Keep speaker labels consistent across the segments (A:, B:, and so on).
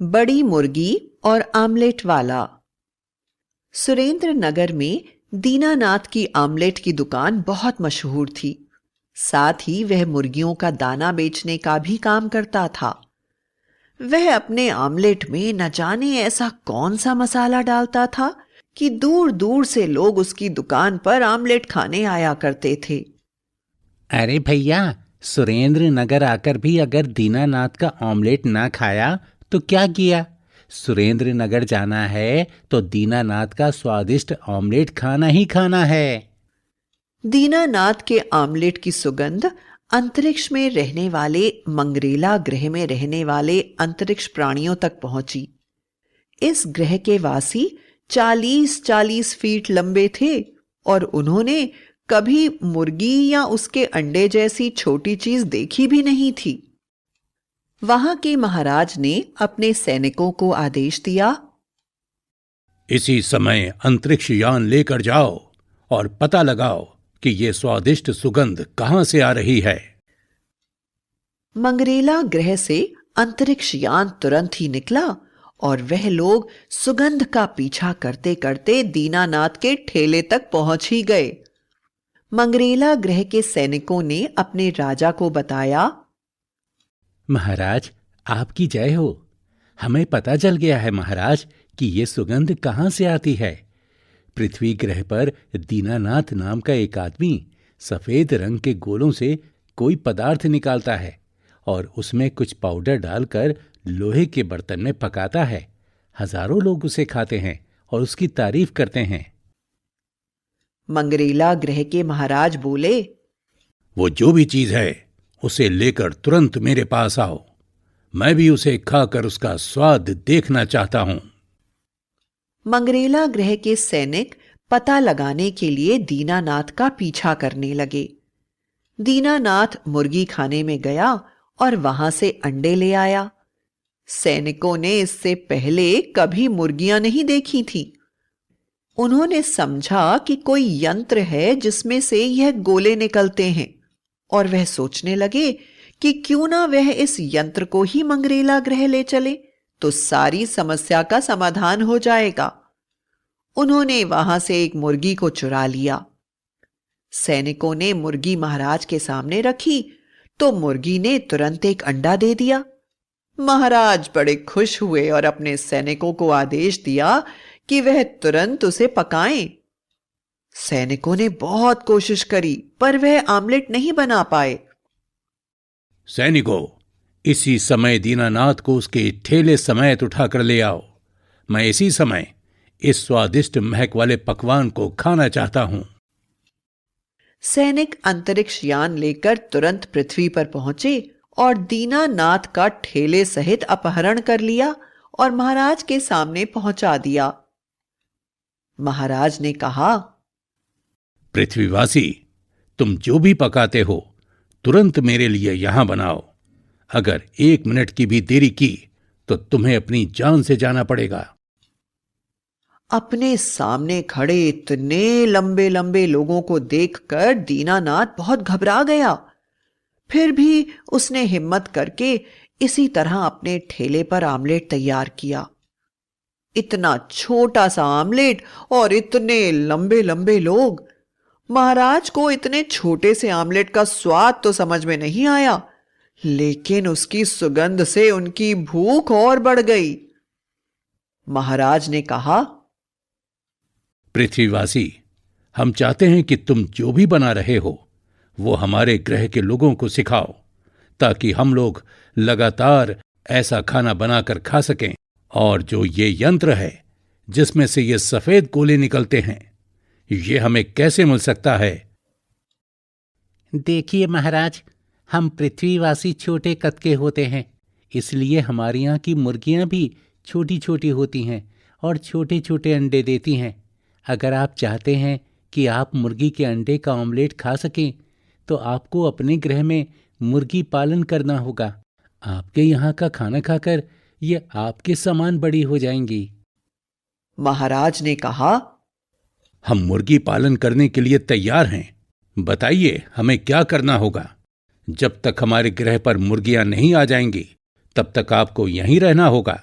A: बड़ी मुर्गी और आमलेट वाला। सुरेंद्र नगर में दीनानाथ की आमलेट की दुकान बहुत मशहूर थी। साथ ही वह मुर्गियों का दाना बेचने का भी काम करता था। वह अपने आमलेट में न जाने ऐसा कौन सा मसाला डालता था कि दूर दूर से लोग उसकी दुकान पर आमलेट खाने आया करते थे।
B: अरे भैया, सुरेंद्र नगर आकर भी अगर दीनानाथ का ऑमलेट ना खाया तो क्या किया। सुरेंद्र नगर जाना है तो दीनानाथ का स्वादिष्ट ऑमलेट खाना ही खाना है।
A: दीनानाथ के आमलेट की सुगंध अंतरिक्ष में रहने वाले मंगरेला ग्रह में रहने वाले अंतरिक्ष प्राणियों तक पहुंची। इस ग्रह के वासी 40-40 फीट लंबे थे और उन्होंने कभी मुर्गी या उसके अंडे जैसी छोटी चीज देखी भी नहीं थी। वहां के महाराज ने अपने सैनिकों को आदेश दिया,
C: इसी समय अंतरिक्ष यान लेकर जाओ और पता लगाओ कि ये स्वादिष्ट सुगंध कहां से आ रही है।
A: मंगरेला ग्रह से अंतरिक्ष यान तुरंत ही निकला और वह लोग सुगंध का पीछा करते करते दीनानाथ के ठेले तक पहुंच ही गए। मंगरेला ग्रह के सैनिकों ने अपने राजा को बताया,
B: महाराज, आपकी जय हो। हमें पता चल गया है महाराज कि ये सुगंध कहाँ से आती है। पृथ्वी ग्रह पर दीनानाथ नाम का एक आदमी सफेद रंग के गोलों से कोई पदार्थ निकालता है और उसमें कुछ पाउडर डालकर लोहे के बर्तन में पकाता है। हजारों लोग उसे खाते हैं और उसकी तारीफ करते हैं।
A: मंगरेला ग्रह के महाराज बोले,
C: वो जो भी चीज है उसे लेकर तुरंत मेरे पास आओ। मैं भी उसे खाकर उसका स्वाद देखना चाहता हूं।
A: मंगरेला ग्रह के सैनिक पता लगाने के लिए दीनानाथ का पीछा करने लगे। दीनानाथ मुर्गी खाने में गया और वहां से अंडे ले आया। सैनिकों ने इससे पहले कभी मुर्गियां नहीं देखी थी। उन्होंने समझा कि कोई यंत्र है जिसमें से यह गोले निकलते हैं और वह सोचने लगे कि क्यों ना वह इस यंत्र को ही मंगरेला ग्रह ले चले तो सारी समस्या का समाधान हो जाएगा। उन्होंने वहां से एक मुर्गी को चुरा लिया। सैनिकों ने मुर्गी महाराज के सामने रखी तो मुर्गी ने तुरंत एक अंडा दे दिया। महाराज बड़े खुश हुए और अपने सैनिकों को आदेश दिया कि वह तुरंत उसे पकाएं। सैनिकों ने बहुत कोशिश करी पर वह आमलेट नहीं बना पाए।
C: सैनिकों, इसी समय दीनानाथ को उसके ठेले समेत उठाकर ले आओ। मैं इसी समय इस स्वादिष्ट महक वाले पकवान को खाना चाहता हूं।
A: सैनिक अंतरिक्ष यान लेकर तुरंत पृथ्वी पर पहुंचे और दीनानाथ का ठेले सहित अपहरण कर लिया और महाराज के सामने पहुंचा दिया। महाराज ने कहा,
C: पृथ्वीवासी, तुम जो भी पकाते हो तुरंत मेरे लिए यहां बनाओ। अगर 1 मिनट की भी देरी की तो तुम्हें अपनी जान से जाना पड़ेगा।
A: अपने सामने खड़े इतने लंबे लंबे लोगों को देखकर दीनानाथ बहुत घबरा गया। फिर भी उसने हिम्मत करके इसी तरह अपने ठेले पर आमलेट तैयार किया। इतना छोटा सा आमलेट और इतने लंबे लंबे लोग। महाराज को इतने छोटे से आमलेट का स्वाद तो समझ में नहीं आया, लेकिन उसकी सुगंध से उनकी भूख और बढ़ गई। महाराज ने कहा,
C: पृथ्वीवासी, हम चाहते हैं कि तुम जो भी बना रहे हो वो हमारे ग्रह के लोगों को सिखाओ ताकि हम लोग लगातार ऐसा खाना बनाकर खा सकें। और जो ये यंत्र है जिसमें से ये सफेद गोले निकलते हैं, ये हमें कैसे मिल सकता है?
B: देखिए महाराज, हम पृथ्वीवासी छोटे कद के होते हैं, इसलिए हमारे यहाँ की मुर्गियाँ भी छोटी छोटी होती हैं और छोटे छोटे अंडे देती हैं। अगर आप चाहते हैं कि आप मुर्गी के अंडे का ऑमलेट खा सकें तो आपको अपने ग्रह में मुर्गी पालन करना होगा। आपके यहाँ का खाना खाकर ये आपके समान बड़ी हो जाएंगी।
A: महाराज ने कहा,
C: हम मुर्गी पालन करने के लिए तैयार हैं। बताइए हमें क्या करना होगा। जब तक हमारे ग्रह पर मुर्गियां नहीं आ जाएंगी तब तक आपको यहीं रहना होगा।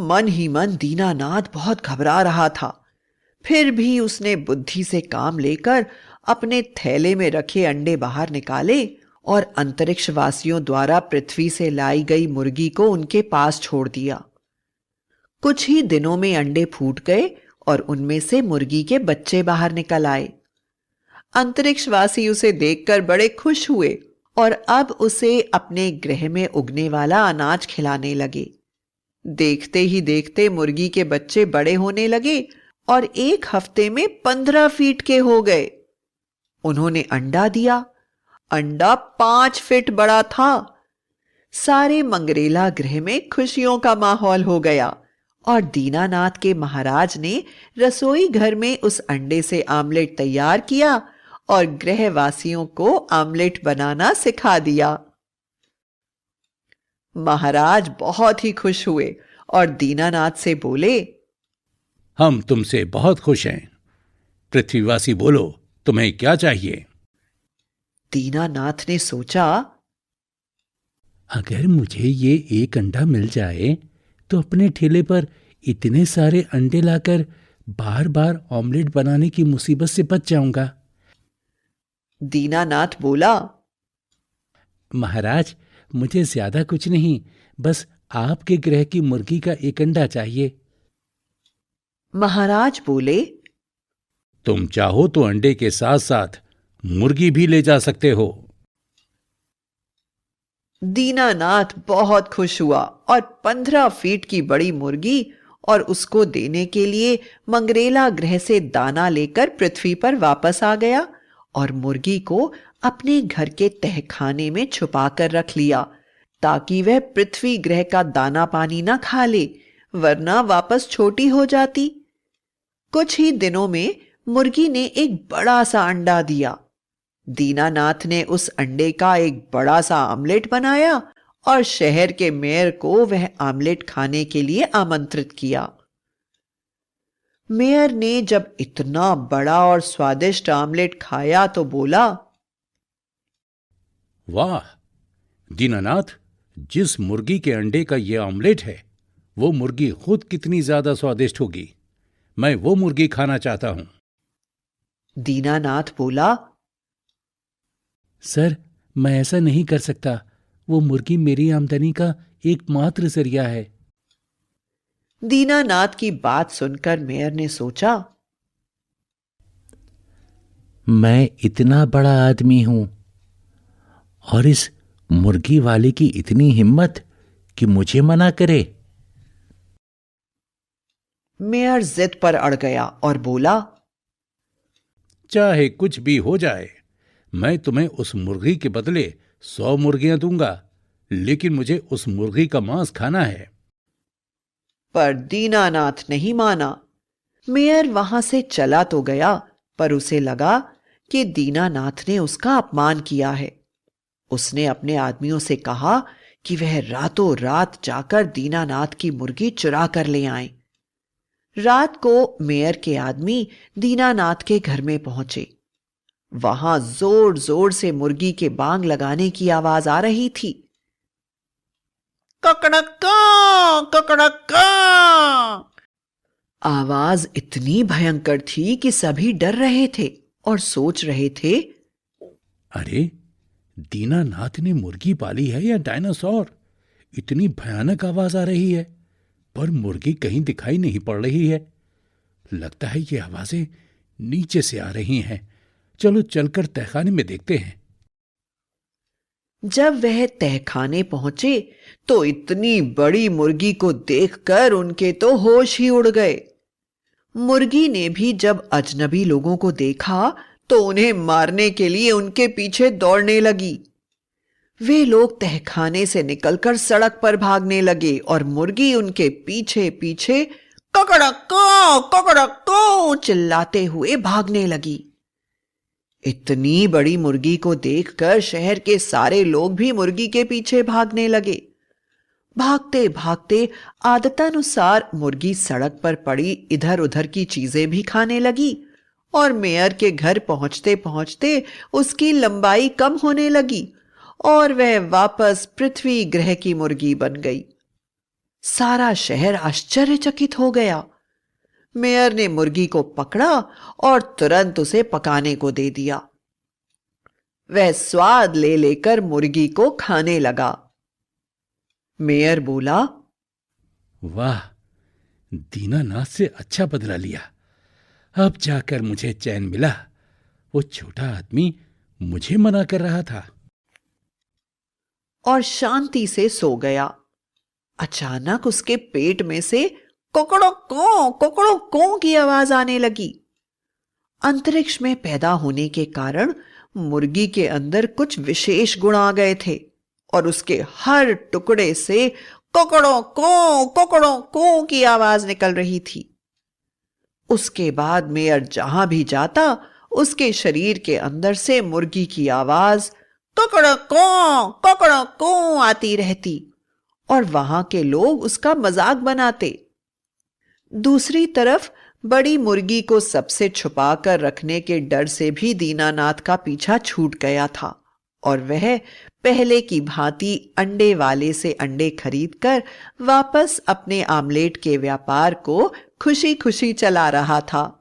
A: मन ही मन दीनानाथ बहुत घबरा रहा था। फिर भी उसने बुद्धि से काम लेकर अपने थैले में रखे अंडे बाहर निकाले और अंतरिक्षवासियों द्वारा पृथ्वी से लाई गई मुर्गी को उनके पास छोड़ दिया। कुछ ही दिनों में अंडे फूट गए और उनमें से मुर्गी के बच्चे बाहर निकल आए। अंतरिक्षवासी उसे देखकर बड़े खुश हुए और अब उसे अपने गृह में उगने वाला अनाज खिलाने लगे। देखते ही देखते मुर्गी के बच्चे बड़े होने लगे और 1 हफ्ते में 15 फीट के हो गए। उन्होंने अंडा दिया। अंडा 5 फीट बड़ा था। सारे मंगरेला गृह में खुशियों का माहौल हो गया और दीनानाथ के महाराज ने रसोई घर में उस अंडे से आमलेट तैयार किया और गृहवासियों को आमलेट बनाना सिखा दिया। महाराज बहुत ही खुश हुए और दीनानाथ से बोले,
C: हम तुमसे बहुत खुश हैं। पृथ्वीवासी बोलो, तुम्हें क्या चाहिए?
A: दीनानाथ ने सोचा,
B: अगर मुझे ये एक अंडा मिल जाए तो अपने ठेले पर इतने सारे अंडे लाकर बार बार ऑमलेट बनाने की मुसीबत से बच जाऊंगा।
A: दीनानाथ बोला,
B: महाराज, मुझे ज्यादा कुछ नहीं, बस आपके गृह की मुर्गी का एक अंडा चाहिए।
A: महाराज बोले,
C: तुम चाहो तो अंडे के साथ साथ मुर्गी भी ले जा सकते हो।
A: दीनानाथ बहुत खुश हुआ और 15 फीट की बड़ी मुर्गी और उसको देने के लिए मंगरेला गृह से दाना लेकर पृथ्वी पर वापस आ गया और मुर्गी को अपने घर के तहखाने में छुपाकर रख लिया ताकि वह पृथ्वी ग्रह का दाना पानी ना खा ले, वरना वापस छोटी हो जाती। कुछ ही दिनों में मुर्गी ने एक बड़ा सा अंडा दिया। दीनानाथ ने उस अंडे का एक बड़ा सा आमलेट बनाया और शहर के मेयर को वह आमलेट खाने के लिए आमंत्रित किया। मेयर ने जब इतना बड़ा और स्वादिष्ट आमलेट खाया तो बोला,
C: वाह दीनानाथ, जिस मुर्गी के अंडे का यह आमलेट है वो मुर्गी खुद कितनी ज्यादा स्वादिष्ट होगी। मैं वो मुर्गी खाना चाहता हूं।
A: दीनानाथ बोला,
B: सर, मैं ऐसा नहीं कर सकता। वो मुर्गी मेरी आमदनी का एकमात्र जरिया है।
A: दीनानाथ की बात सुनकर मेयर ने सोचा,
B: मैं इतना बड़ा आदमी हूं और इस मुर्गी वाले की इतनी हिम्मत कि मुझे मना करे।
A: मेयर जिद पर अड़ गया और बोला,
C: चाहे कुछ भी हो जाए, मैं तुम्हें उस मुर्गी के बदले 100 मुर्गियां दूंगा, लेकिन मुझे उस मुर्गी का मांस खाना है।
A: पर दीनानाथ नहीं माना। मेयर वहां से चला तो गया, पर उसे लगा कि दीनानाथ ने उसका अपमान किया है। उसने अपने आदमियों से कहा कि वह रातों रात जाकर दीनानाथ की मुर्गी चुरा कर ले आए। रात को मेयर के आदमी दीनानाथ के घर में पहुंचे। वहां जोर जोर से मुर्गी के बांग लगाने की आवाज आ रही थी। ककड़क्का, ककड़क्का। आवाज इतनी भयंकर थी कि सभी डर रहे थे और सोच रहे थे,
C: अरे दीनानाथ ने मुर्गी पाली है या डायनासोर? इतनी भयानक आवाज आ रही है, पर मुर्गी कहीं दिखाई नहीं पड़ रही है। लगता है ये आवाजें नीचे से आ रही हैं। चलो चलकर तहखाने में देखते हैं।
A: जब वह तहखाने पहुंचे तो इतनी बड़ी मुर्गी को देखकर उनके तो होश ही उड़ गए। मुर्गी ने भी जब अजनबी लोगों को देखा तो उन्हें मारने के लिए उनके पीछे दौड़ने लगी। वे लोग तहखाने से निकलकर सड़क पर भागने लगे और मुर्गी उनके पीछे पीछे ककड़क्को ककड़क्को चिल्लाते हुए भागने लगी। इतनी बड़ी मुर्गी को देखकर शहर के सारे लोग भी मुर्गी के पीछे भागने लगे। भागते भागते आदतानुसार मुर्गी सड़क पर पड़ी इधर उधर की चीजें भी खाने लगी और मेयर के घर पहुंचते पहुंचते उसकी लंबाई कम होने लगी और वह वापस पृथ्वी ग्रह की मुर्गी बन गई। सारा शहर आश्चर्यचकित हो गया। मेयर ने मुर्गी को पकड़ा और तुरंत उसे पकाने को दे दिया। वह स्वाद ले लेकर मुर्गी को खाने लगा। मेयर बोला,
C: वाह, दीनानाथ से अच्छा बदला लिया। अब जाकर मुझे चैन मिला। वो छोटा आदमी मुझे मना कर रहा था।
A: और शांति से सो गया। अचानक उसके पेट में से कोकड़ो कों की आवाज आने लगी। अंतरिक्ष में पैदा होने के कारण मुर्गी के अंदर कुछ विशेष गुण आ गए थे और उसके हर टुकड़े से कोकड़ो कों की आवाज निकल रही थी। उसके बाद मेयर जहां भी जाता, उसके शरीर के अंदर से मुर्गी की आवाज कोकड़ो कों आती रहती और वहां के लोग उसका मजाक बनाते। दूसरी तरफ बड़ी मुर्गी को सबसे छुपाकर रखने के डर से भी दीनानाथ का पीछा छूट गया था और वह पहले की भांति अंडे वाले से अंडे खरीदकर वापस अपने आमलेट के व्यापार को खुशी खुशी चला रहा था।